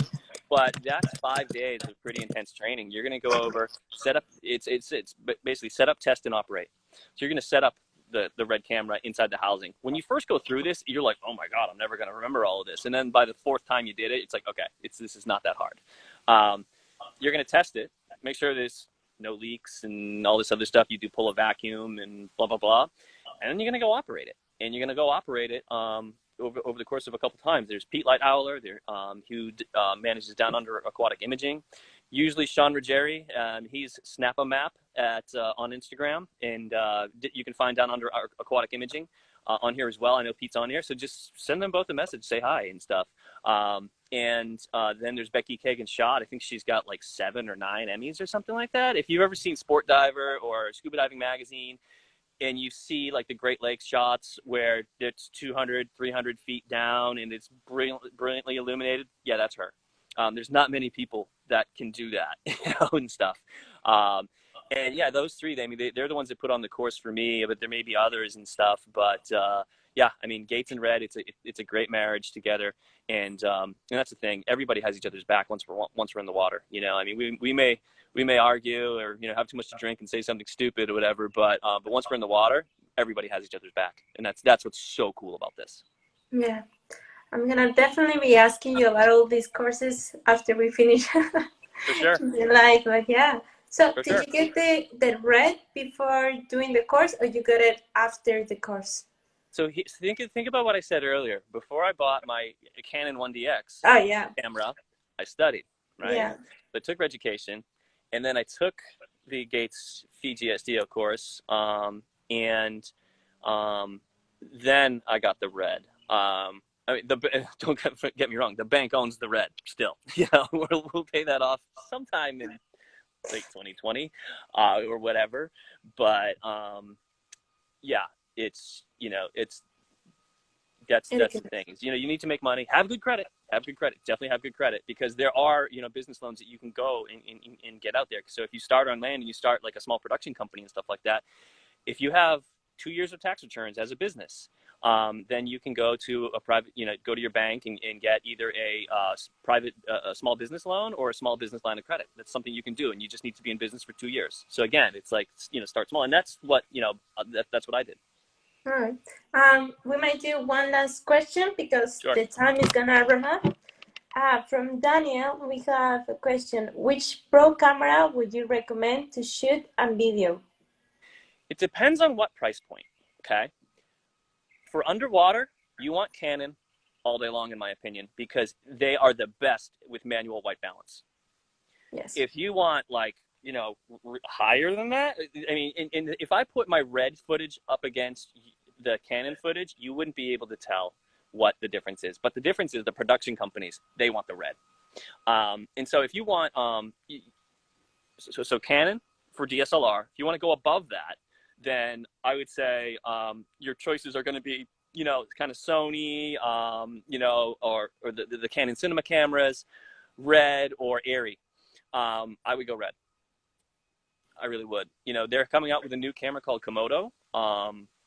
Speaker 2: But that's 5 days of pretty intense training. You're going to go over, set up. It's basically set up, test, and operate. So you're going to set up the red camera inside the housing. When you first go through this, you're like, oh my God, I'm never going to remember all of this. And then by the 4th time you did it, it's like, okay, this is not that hard. You're going to test it, make sure there's no leaks and all this other stuff. You do pull a vacuum and blah, blah, blah. And then you're going to go operate it. And you're going to go operate it over the course of a couple times. There's Pete Lighthowler there, who manages Down Under Aquatic Imaging. Usually Sean Ruggieri, he's Snap-A-Map on Instagram, and you can find Down Under Aquatic Imaging on here as well. I know Pete's on here, so just send them both a message, say hi and stuff. And then there's Becky Kagan Schott. I think she's got like 7 or 9 Emmys or something like that. If you've ever seen Sport Diver or Scuba Diving Magazine, and you see like the Great Lakes shots where it's 200, 300 feet down and it's brilliantly illuminated, yeah, that's her. There's not many people that can do that, and stuff. And yeah, those 3, they're the ones that put on the course for me, but there may be others and stuff. But yeah, I mean, Gates and Red, it's a great marriage together. And that's the thing. Everybody has each other's back once we're in the water. I mean, we may argue or have too much to drink and say something stupid or whatever, but once we're in the water, everybody has each other's back, and that's what's so cool about this.
Speaker 1: Yeah, I'm gonna definitely be asking you about all these courses after we finish.
Speaker 2: For sure.
Speaker 1: The live, but yeah. So
Speaker 2: For
Speaker 1: did
Speaker 2: sure.
Speaker 1: you get the red before doing the course, or you got it after the course?
Speaker 2: So think about what I said earlier. Before I bought my Canon 1DX camera, I studied, right?
Speaker 1: Yeah.
Speaker 2: So I took Reducation, and then I took the Gates Fiji SDO course, and then I got the red. I mean, don't get me wrong, the bank owns the red still. We'll pay that off sometime in late 2020 or whatever. But yeah, that's the thing. You need to make money, have good credit, definitely have good credit, because there are, business loans that you can go and get out there. So if you start on land and you start like a small production company and stuff like that, if you have 2 years of tax returns as a business, then you can go to a private, go to your bank and get either a private, a small business loan or a small business line of credit. That's something you can do, and you just need to be in business for 2 years. So again, it's like, start small, and that's what, that's what I did.
Speaker 1: All right. We might do one last question because the time is gonna run up. From Daniel, we have a question. Which pro camera would you recommend to shoot and video?
Speaker 2: It depends on what price point, okay? For underwater, you want Canon all day long, in my opinion, because they are the best with manual white balance.
Speaker 1: Yes.
Speaker 2: If you want, like, higher than that, I mean, if I put my red footage up against the Canon footage, you wouldn't be able to tell what the difference is. But the difference is the production companies, they want the red. And so if you want, so Canon for DSLR, if you want to go above that, then I would say your choices are going to be, kind of Sony, or the Canon cinema cameras, Red or Arri. I would go Red. I really would. They're coming out with a new camera called Komodo.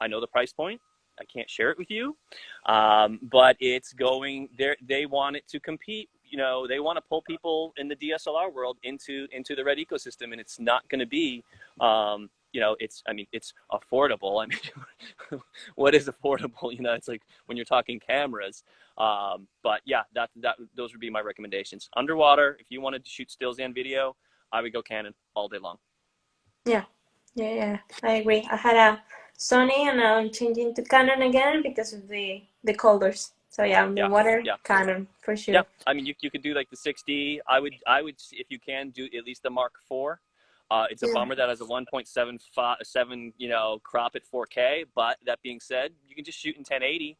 Speaker 2: I know the price point. I can't share it with you, but it's going there. They want it to compete. They want to pull people in the DSLR world into the Red ecosystem, and it's not going to be you know, I mean, it's affordable. I mean, what is affordable? You know, it's like when you're talking cameras. But yeah, those would be my recommendations. Underwater, if you wanted to shoot stills and video, I would go Canon all day long.
Speaker 1: Yeah, I agree. I had a Sony and now I'm changing to Canon again because of the colors. So yeah, underwater Canon for sure.
Speaker 2: Yeah, I mean, you could do like the 6D. I would if you can do at least the Mark IV. It's a bummer that has a 1.77, you know, crop at 4K. But that being said, you can just shoot in 1080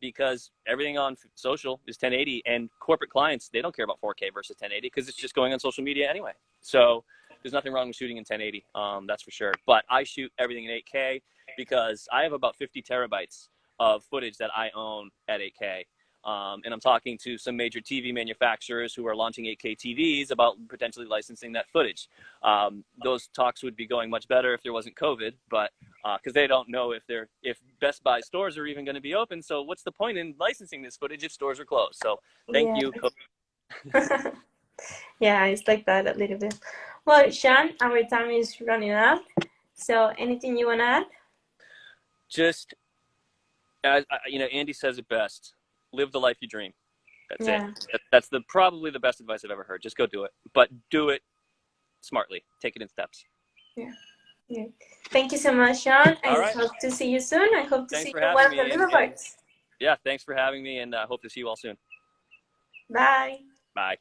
Speaker 2: because everything on social is 1080, and corporate clients, they don't care about 4K versus 1080 because it's just going on social media anyway. So there's nothing wrong with shooting in 1080. That's for sure. But I shoot everything in 8K because I have about 50 terabytes of footage that I own at 8K. And I'm talking to some major TV manufacturers who are launching 8K TVs about potentially licensing that footage. Those talks would be going much better if there wasn't COVID, but because they don't know if Best Buy stores are even going to be open. So what's the point in licensing this footage if stores are closed? So thank you.
Speaker 1: Yeah, it's like that a little bit. Well, Sean, our time is running out. So anything you want to add?
Speaker 2: Just, you know, Andy says it best. Live the life you dream. That's it. That's probably the best advice I've ever heard. Just go do it, but do it smartly. Take it in steps.
Speaker 1: Yeah. Thank you so much, Sean. I hope to see you soon. I hope to see you in one of the little parts.
Speaker 2: Yeah, thanks for having me, and I hope to see you all soon.
Speaker 1: Bye.
Speaker 2: Bye.